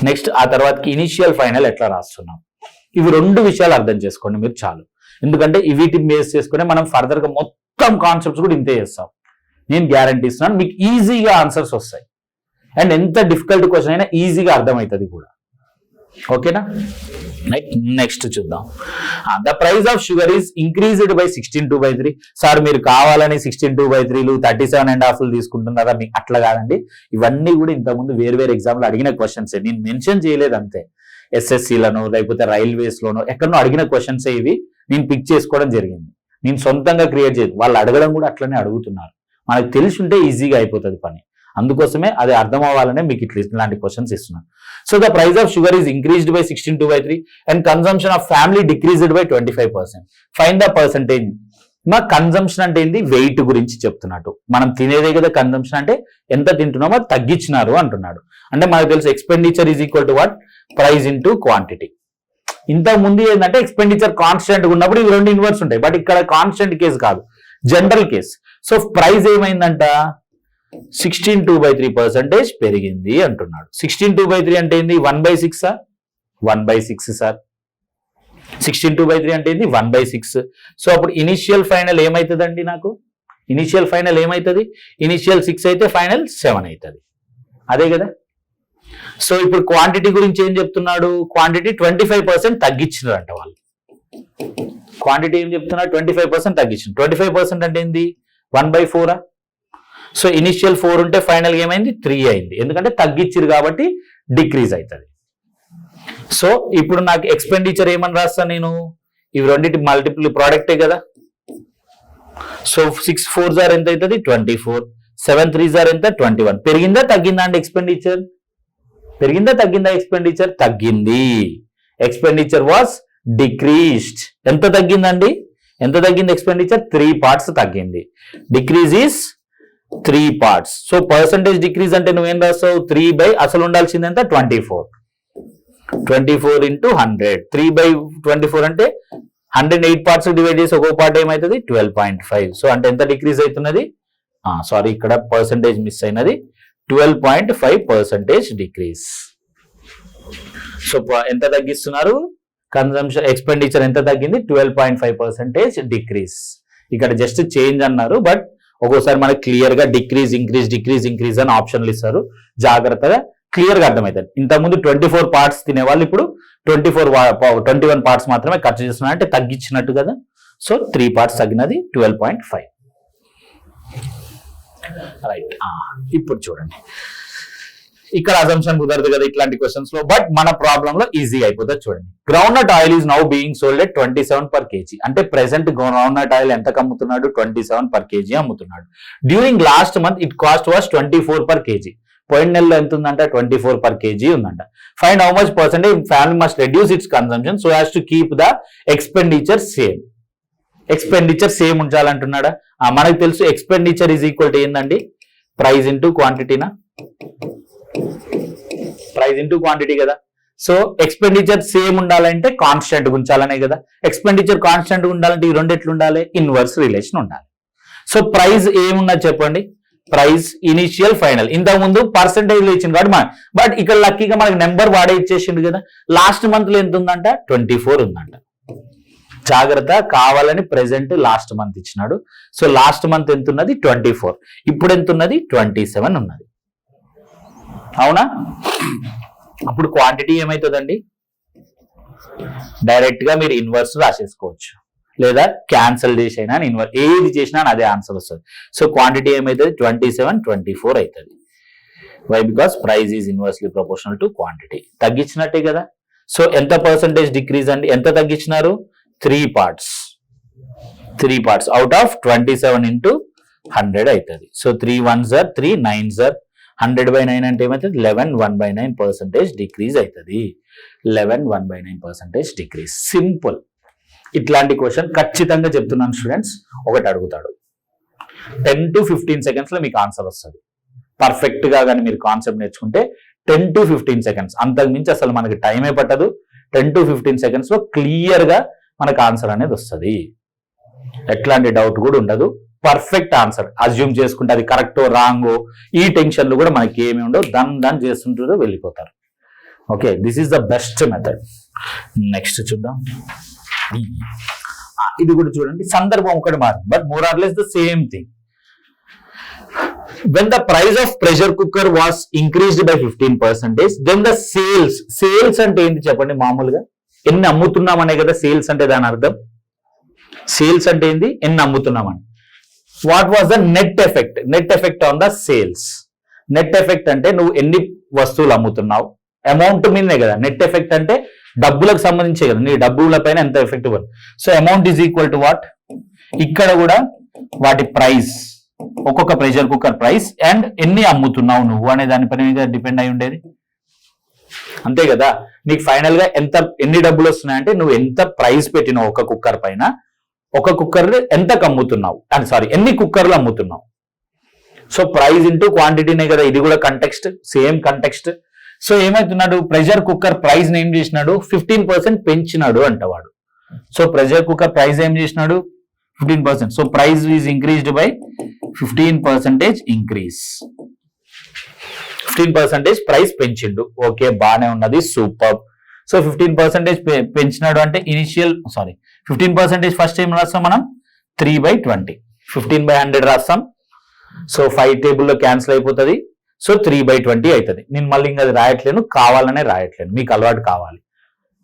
నెక్స్ట్ ఆ తర్వాతకి ఇనిషియల్ ఫైనల్ ఎట్లా రాస్తున్నాం. ఇవి 2 విషయాలు అర్థం చేసుకోండి మీరు చాలు. ఎందుకంటే వీటిని బేస్ చేసుకుని మనం ఫర్దర్ గా మొత్తం కాన్సెప్ట్స్ కూడా ఇంతే చేస్తాం. నేను గ్యారంటీ ఇస్తున్నాను మీకు ఈజీగా ఆన్సర్స్ వస్తాయి. అండ్ ఎంత డిఫికల్ట్ క్వశ్చన్ అయినా ఈజీగా అర్థమవుతుంది కూడా. ఓకేనా? నెక్స్ట్ చూద్దాం. The price of sugar is increased by 16/2/3. Sir మీరు కావాలని 16/2/3 37.5 తీసుకుంటున్నారా? మీకు అట్లా కాదండి. ఇవన్నీ కూడా ఇంతకుముందు వేరు ఎగ్జామ్ లో అడిగిన క్వశ్చన్స్. నేను మెన్షన్ చేయలేదు అంతే. SSCలోనో లేకపోతే రైల్వేస్ లోనో ఎక్కడనో అడిగిన క్వశ్చన్స్ ఇవి నేను పిక్ చేసుకోవడం జరిగింది. నేను సొంతంగా క్రియేట్ చేయదు. వాళ్ళు అడగడం కూడా అట్లనే అడుగుతున్నారు. మనకు తెలిసి ఉంటే ఈజీగా అయిపోతుంది పని. అందుకోసమే అది అర్థం అవ్వాలనే మీకు ఇట్లాంటి క్వశ్చన్స్ ఇస్తున్నాను. So the price of sugar is increased by 16/2/3 and consumption of family decreased by 25%. Find the percentage. మా కన్సంప్షన్ అంటే ఏంది? వెయిట్ గురించి చెప్తున్నట్టు. మనం తినేదే కదా కన్సంప్షన్ అంటే, ఎంత తింటున్నామో అది తగ్గించినారు అంటున్నాడు. అంటే మనకు తెలుసు expenditure is equal to what? Price into quantity. ఇంతకు ముందు ఏంటంటే ఎక్స్పెండిచర్ కాన్స్టెంట్ ఉన్నప్పుడు ఇవి 2 ఇన్వర్స్ ఉంటాయి. బట్ ఇక్కడ కాన్స్టెంట్ కేసు కాదు, జనరల్ కేసు. సో ప్రైస్ ఏమైందంట? 16/2/3% పెరిగింది అంటున్నాడు. 16/2/3 అంటే ఏంది? 1/6. 1/6 సార్. 16/2/3 అంటే ఏంది? 1/6. సో అప్పుడు ఇనిషియల్ ఫైనల్ ఏమవుతుందండి? నాకు ఇనిషియల్ ఫైనల్ ఏమవుతుంది? ఇనిషియల్ 6 అయితే ఫైనల్ 7 అవుతుంది. అదే కదా. సో ఇప్పుడు క్వాంటిటీ గురించి ఏం చెప్తున్నాడు? క్వాంటిటీ 25% తగ్గించినారంట వాళ్ళు. క్వాంటిటీ ఏం చెప్తున్నారు? 25% తగ్గించిన. 25% అంటే ఏంది? 1/4. సో ఇనిషియల్ 4 ఉంటే ఫైనల్ ఏమైంది? 3 అయింది. ఎందుకంటే తగ్గించారు కాబట్టి డిక్రీజ్ అవుతుంది. సో ఇప్పుడు నాకు ఎక్స్పెండిచర్ ఏమని రాస్తాను నేను? ఇవి రెండింటి మల్టిపుల్ ప్రోడక్టే కదా. సో 6 4s ఆర్ ఎంత అవుతుంది 24, 7 3s ఆర్ ఎంత 21. పెరిగిందా తగ్గిందా అండి ఎక్స్పెండిచర్? పెరిగిందా తగ్గిందా ఎక్స్పెండిచర్? తగ్గింది. Expenditure was decreased. ఎంత తగ్గిందండి? ఎంత తగ్గింది ఎక్స్పెండిచర్? 3 parts తగ్గింది. Decrease is 3 parts. So percentage decrease అంటే నువ్వేం రాస్తావు? 3 అసలు ఉండాల్సింది ఎంత 24. 24 into 100. 3/24 అంటే 108 parts డివైడ్ చేసి ఒక్కో పార్ట్ ఏమవుతుంది 12.5. సో అంటే ఎంత డిక్రీజ్ అవుతున్నది? సారీ, ఇక్కడ పర్సంటేజ్ మిస్ అయినది. 12.5% డిక్రీజ్. సో ఎంత తగ్గిస్తున్నారు? కన్సంప్షన్ ఎక్స్పెండిచర్ ఎంత తగ్గింది? 12.5% డిక్రీజ్. ఇక్కడ జస్ట్ చేంజ్ అన్నారు, బట్ ఒక్కోసారి మనకి క్లియర్ గా డిక్రీజ్ ఇంక్రీజ్ డిక్రీజ్ ఇంక్రీజ్ అని ఆప్షన్లు ఇస్తారు. జాగ్రత్తగా క్లియర్ గా అర్థమవుతుంది. ఇంతకుముందు 24 parts తినేవాళ్ళు ఇప్పుడు 21 parts మాత్రమే ఖర్చు చేస్తున్నారు అంటే తగ్గించినట్టు కదా. So 3 parts తగ్గినది 12.5. రైట్. ఇప్పుడు చూడండి, ఇక్కడ అజంప్షన్ కుదరదు కదా ఇట్లాంటి క్వశ్చన్స్ లో, బట్ మన ప్రాబ్లం లో ఈజీ అయిపోతుంది. చూడండి, ground nut oil is now being sold at 27 per kg. అంటే ప్రెసెంట్ గ్రౌండ్ నట్ ఆయిల్ ఎంత అమ్ముతున్నాడు? 27 per kg అమ్ముతున్నాడు. During last month it cost was 24 per kg. పోయిన నెలలో ఎంత ఉందంట? 24 per kg ఉందంట. Find how much percentage family must reduce its consumption so as to keep the expenditure same. Expenditure same ఉంచాలంటున్నాడా? మనకు తెలుసు ఎక్స్పెండిచర్ ఈజ్ ఈక్వల్ టు ఏందండి? Price into క్వాంటిటీనా? ప్రైస్ ఇంటూ క్వాంటిటీ కదా. సో ఎక్స్పెండిచర్ సేమ్ ఉండాలంటే constant ఉంచాలనే కదా. Expenditure constant ఉండాలంటే ఈ రెండు ఎట్లు ఉండాలి? ఇన్వర్స్ రిలేషన్ ఉండాలి. సో ప్రైస్ ఏమున్నది చెప్పండి? Price initial final. ఇంతకు ముందు పర్సెంటేజ్ లో ఇచ్చింది కాబట్టి బట్ ఇక్కడ లక్కీగా మనకి నెంబర్ వాడే ఇచ్చేసిండు కదా. లాస్ట్ మంత్ లో ఎంత ఉందంట? 24 ఉందంట. జాగ్రత్త, కావాలని ప్రెసెంట్ లాస్ట్ మంత్ ఇచ్చినాడు. సో లాస్ట్ మంత్ ఎంత ఉన్నది? 24. ఇప్పుడు ఎంత ఉన్నది? 27 ఉన్నది. అవునా? అప్పుడు క్వాంటిటీ ఏమవుతుందండి? డైరెక్ట్ గా మీరు ఇన్వర్స్ రాసేసుకోవచ్చు, లేదా క్యాన్సల్ చేసి అయినా ఇన్వర్స్ ఏది చేసినా అదే ఆన్సర్ వస్తుంది. సో క్వాంటిటీ ఏమవుతుంది? 27 24 అవుతుంది. Why? Because price is inversely proportional to quantity. తగ్గించినట్టే కదా. సో ఎంత పర్సెంటేజ్ డిక్రీజ్ అండి? ఎంత తగ్గించినారు? 3 parts. 3 parts out of 27 into 100 అవుతుంది. So 3 1s are 3 9s are 100/9 అంటే ఏమవుతుంది? 11 1/9% డిక్రీజ్ అవుతుంది. 11 1/9% డిక్రీజ్. సింపుల్. ఇట్లాంటి క్వశ్చన్ ఖచ్చితంగా చెప్తున్నాను స్టూడెంట్స్. ఒకటి అడుగుతాడు, 10 to 15 seconds లో మీకు ఆన్సర్ వస్తుంది. పర్ఫెక్ట్ గా కానీ మీరు కాన్సెప్ట్ నేర్చుకుంటే 10 to 15 seconds, అంతకు మించి అసలు మనకి టైమే పట్టదు. 10 to 15 seconds లో క్లియర్ గా మనకు ఆన్సర్ అనేది వస్తుంది. ఎట్లాంటి డౌట్ కూడా ఉండదు. పర్ఫెక్ట్ ఆన్సర్ అజ్యూమ్ చేసుకుంటే అది కరెక్టో రాంగో ఈ టెన్షన్లు కూడా మనకి ఏమి ఉండవు. దాన్ని చేస్తుంటారో వెళ్ళిపోతారు. Okay, this is the best method. Next చూద్దాం. ఇది కూడా చూడండి, సందర్భం ఒకటి మారింది but more or less the same thing. when the price of pressure cooker was increased by 15%, then the sales అంటే ఏంటి చెప్పండి? మామూలుగా ఎన్ని అమ్ముతున్నామనే కదా సేల్స్ అంటే. దాని అర్థం సేల్స్ అంటే ఏంది? ఎన్ని అమ్ముతున్నామని. What was the net effect? Net effect on the sales. Net effect అంటే నువ్వు ఎన్ని వస్తువులు అమ్ముతున్నావు, అమౌంట్ మీదనే కదా. నెట్ ఎఫెక్ట్ అంటే డబ్బులకు సంబంధించే కదా, నీ డబ్బుల పైన ఎంత ఎఫెక్ట్ ఇవ్వాలి. So amount is equal to what? ఇక్కడ కూడా వాటి ప్రైస్, ఒక్కొక్క ప్రెషర్ కుక్కర్ ప్రైస్ అండ్ ఎన్ని అమ్ముతున్నావు నువ్వు అనే దానిపైన డిపెండ్ అయి ఉండేది. అంతే కదా. నీకు ఫైనల్ గా ఎన్ని డబ్బులు వస్తున్నాయంటే నువ్వు ఎంత ప్రైస్ పెట్టినావు ఒక కుక్కర్ పైన, ఒక కుక్కర్ ఎంతకు అమ్ముతున్నావు, ఎన్ని కుక్కర్లు అమ్ముతున్నావు. సో ప్రైస్ ఇంటూ క్వాంటిటీనే కదా. ఇది కూడా కంటెక్స్ట్, సేమ్ కంటెక్స్ట్. సో ఏమవుతున్నాడు? ప్రెషర్ కుక్కర్ ప్రైస్ ఏం చేసినాడు? 15% పెంచినాడు అంటవాడు. సో ప్రెషర్ కుక్కర్ ప్రైస్ ఏం చేసినాడు? 15%. So price is increased by 15% increase. 15% price పెంచిండు. ఓకే, బానే ఉన్నది, సూపర్. సో 15% పెంచినాడు అంటే 15% ఫస్ట్ ఏం రాస్తాం మనం? 3/20. 15/100 రాస్తాం. సో 5 టేబుల్లో క్యాన్సిల్ అయిపోతుంది. సో 3/20 అవుతుంది. నేను మళ్ళీ ఇంకా అది రాయట్లేను, కావాలనే రాయట్లేను. మీకు అలవాటు కావాలి,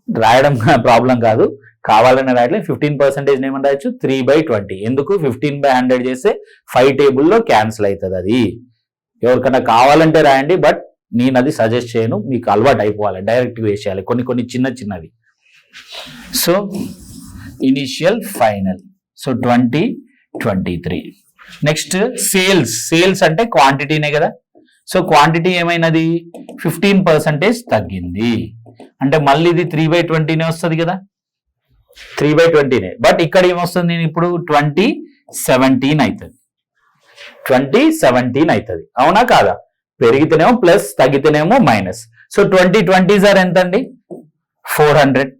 రాయడం ప్రాబ్లం కాదు, కావాలనే రాయట్లేదు. 15% ఏమని రాయొచ్చు? 3/20. ఎందుకు? 15/100 చేస్తే 5 టేబుల్లో క్యాన్సిల్ అవుతుంది. అది ఎవరికన్నా కావాలంటే రాయండి, బట్ నేను అది సజెస్ట్ చేయను. మీకు అలవాటు అయిపోవాలి, డైరెక్ట్ వేసేయాలి కొన్ని చిన్నవి. So initial final. So 2023. Next sales అంటే క్వాంటిటీనే కదా. సో క్వాంటిటీ ఏమైనది 15% తగ్గింది అంటే మళ్ళీ ఇది 3/20 వస్తుంది కదా, 3/20. బట్ ఇక్కడ ఏమొస్తుంది ఇప్పుడు 2017 అవుతుంది, 2017 అవుతుంది. అవునా కాదా? పెరిగితేనేమో ప్లస్, తగ్గితేనేమో మైనస్. సో 2020 సార్ ఎంత అండి? 400.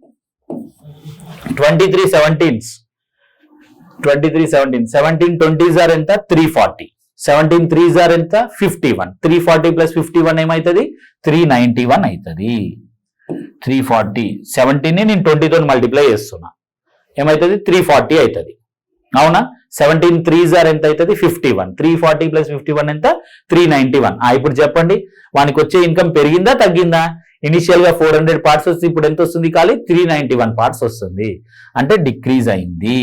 2317 1720 సార్ ఎంత? 340. 17 సార్ ఎంత? 51. 340 ప్లస్ 51 ఏమవుతుంది? 391 అవుతుంది. 340 17ని నేను 20 తో మల్టిప్లై చేస్తున్నా, ఏమవుతుంది? 340 అవుతుంది. అవునా? 17 సార్ ఎంత అవుతుంది? 51. 340 ప్లస్ 51 ఎంత? 391. ఇప్పుడు చెప్పండి, వానికి వచ్చే ఇన్కమ్ పెరిగిందా తగ్గిందా? ఇనిషియల్ గా 400 పార్ట్స్ వస్తుంది, ఇప్పుడు ఎంత వస్తుంది? ఖాళీ 391 పార్ట్స్ వస్తుంది. అంటే డిక్రీజ్ అయింది.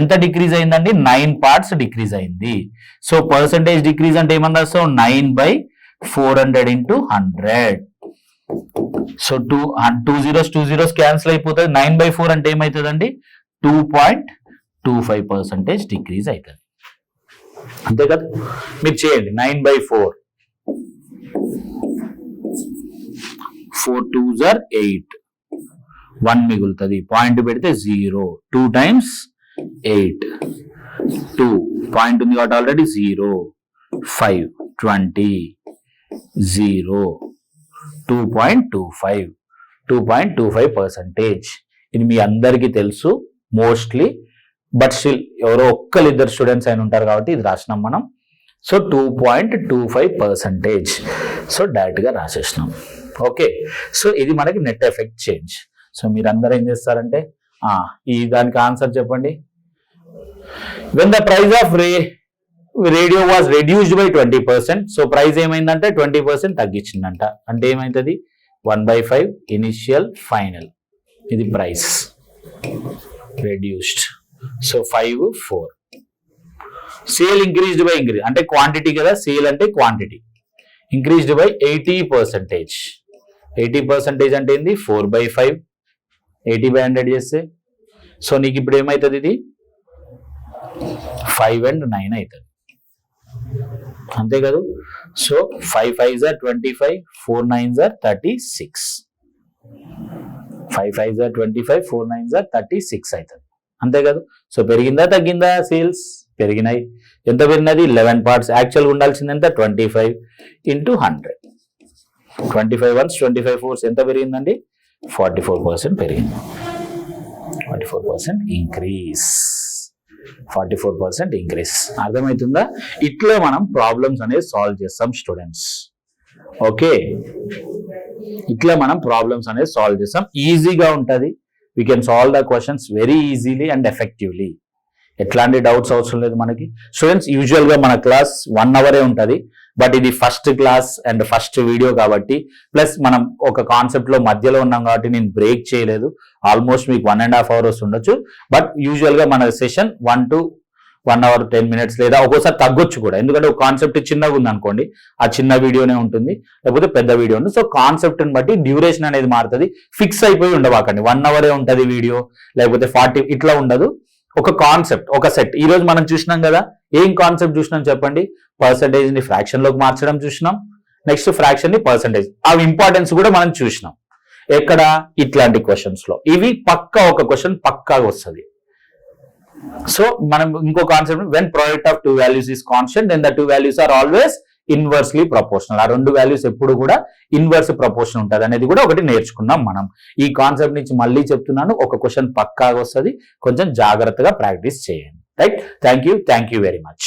ఎంత డిక్రీజ్ అయిందండి? 9 పార్ట్స్ డిక్రీజ్ అయింది. సో పర్సంటేజ్ డిక్రీజ్ అంటే ఏమన్నా? So 9/400 into 100. So 2 zeros cancel అయిపోతుంది. 9/4 అంటే ఏమవుతుందండి? 2.25% డిక్రీజ్ అవుతుంది. అంతే కదా? మీరు చేయండి. 9/4, 4 2s are 8, 1 మిగులుతుంది. పాయింట్ పెడితే 0. 2 times 8, 2 పాయింట్ ఉంది కాబట్టి ఆల్రెడీ 0, 5 20, 0, 2.25%. ఇది మీ అందరికీ తెలుసు మోస్ట్లీ, బట్ స్టిల్ ఎవరో ఒక్కరిద్దరు స్టూడెంట్స్ అయిన ఉంటారు కాబట్టి ఇది రాసినాం మనం. సో 2.25%. సో డైరెక్ట్ గా రాసేసినాం. ఓకే, సో ఇది మనకి నెట్ ఎఫెక్ట్ చేంజ్. సో మీరందరూ ఏం చేస్తారంటే ఈ దానికి ఆన్సర్ చెప్పండి. When the price of radio was reduced by 20%. So price ఏమైందంటే 20% తగ్గించిందంట. అంటే ఏమైతుంది? 1/5 ఇనిషియల్ ఫైనల్. ఇది price reduced. So 5 4. Sale increased by అంటే క్వాంటిటీ కదా, సేల్ అంటే క్వాంటిటీ. Increased by 80%. 80% అంటే ఏంది? 4/5. 80/100 చేస్తే సో నీకు ఇప్పుడు ఏమవుతుంది? ఇది 5 and 9 అవుతుంది. అంతే కదా? So 5 5s are 25, 4 9s are 36. 5 5s are 25, 4 9s are 36 అవుతుంది. అంతే కదా? సో పెరిగిందా తగ్గిందా? సేల్స్ పెరిగినాయి. ఎంత పెరిగినది? 11 పార్ట్స్. యాక్చువల్గా ఉండాల్సింది ఎంత? 25 into 100. 25 ones, 25 fours ఎంత పెరిగిందండి? 44% పెరిగింది. 44% ఇంక్రీజ్. 44% ఇంక్రీజ్. అర్థమవుతుందా? ఇట్లా మనం ప్రాబ్లమ్స్ అనేది సాల్వ్ చేస్తాం స్టూడెంట్స్. ఓకే, ఇట్లా మనం ప్రాబ్లమ్స్ అనేది సాల్వ్ చేస్తాం. ఈజీగా ఉంటుంది. We can solve the questions very easily and effectively. ఎట్లాంటి డౌట్స్ అవసరం లేదు మనకి. స్టూడెంట్స్ యూజువల్ గా మన క్లాస్ 1 hour ఉంటుంది, బట్ ఇది first class and first video కాబట్టి, ప్లస్ మనం ఒక కాన్సెప్ట్ లో మధ్యలో ఉన్నాం కాబట్టి నేను బ్రేక్ చేయలేదు. ఆల్మోస్ట్ మీకు 1.5 hours ఉండొచ్చు. బట్ యూజువల్ గా మన సెషన్ 1 to 1 hour 10 minutes లేదా ఒక్కోసారి తగ్గొచ్చు కూడా. ఎందుకంటే ఒక కాన్సెప్ట్ చిన్నగా ఉంది అనుకోండి, ఆ చిన్న వీడియోనే ఉంటుంది, లేకపోతే పెద్ద వీడియో ఉంటుంది. సో కాన్సెప్ట్ ని బట్టి డ్యూరేషన్ అనేది మారుతుంది. ఫిక్స్ అయిపోయి ఉండవాకండి 1 hour ఉంటుంది వీడియో, లేకపోతే 40 ఇట్లా ఉండదు. ఒక కాన్సెప్ట్, ఒక సెట్. ఈ రోజు మనం చూసినాం కదా, ఏం కాన్సెప్ట్ చూసినాం చెప్పండి? పర్సంటేజ్ ని ఫ్రాక్షన్ లోకి మార్చడం చూసినాం. నెక్స్ట్ ఫ్రాక్షన్ ని పర్సంటేజ్, అవి ఇంపార్టెన్స్ కూడా మనం చూసినాం. ఎక్కడ? ఇట్లాంటి క్వశ్చన్స్ లో. ఇవి పక్కా ఒక క్వశ్చన్ పక్కాగా వస్తుంది. సో మనం ఇంకో concept, when product of 2 values is constant then the 2 values are always inversely proportional. ఆ 2 values ఎప్పుడు కూడా ఇన్వర్స్ ప్రపోర్షన్ ఉంటుంది అనేది కూడా ఒకటి నేర్చుకున్నాం మనం. ఈ కాన్సెప్ట్ నుంచి మళ్ళీ చెప్తున్నాను, ఒక క్వశ్చన్ పక్కాగా వస్తుంది, కొంచెం జాగ్రత్తగా ప్రాక్టీస్ చేయండి. Right? Thank you very much.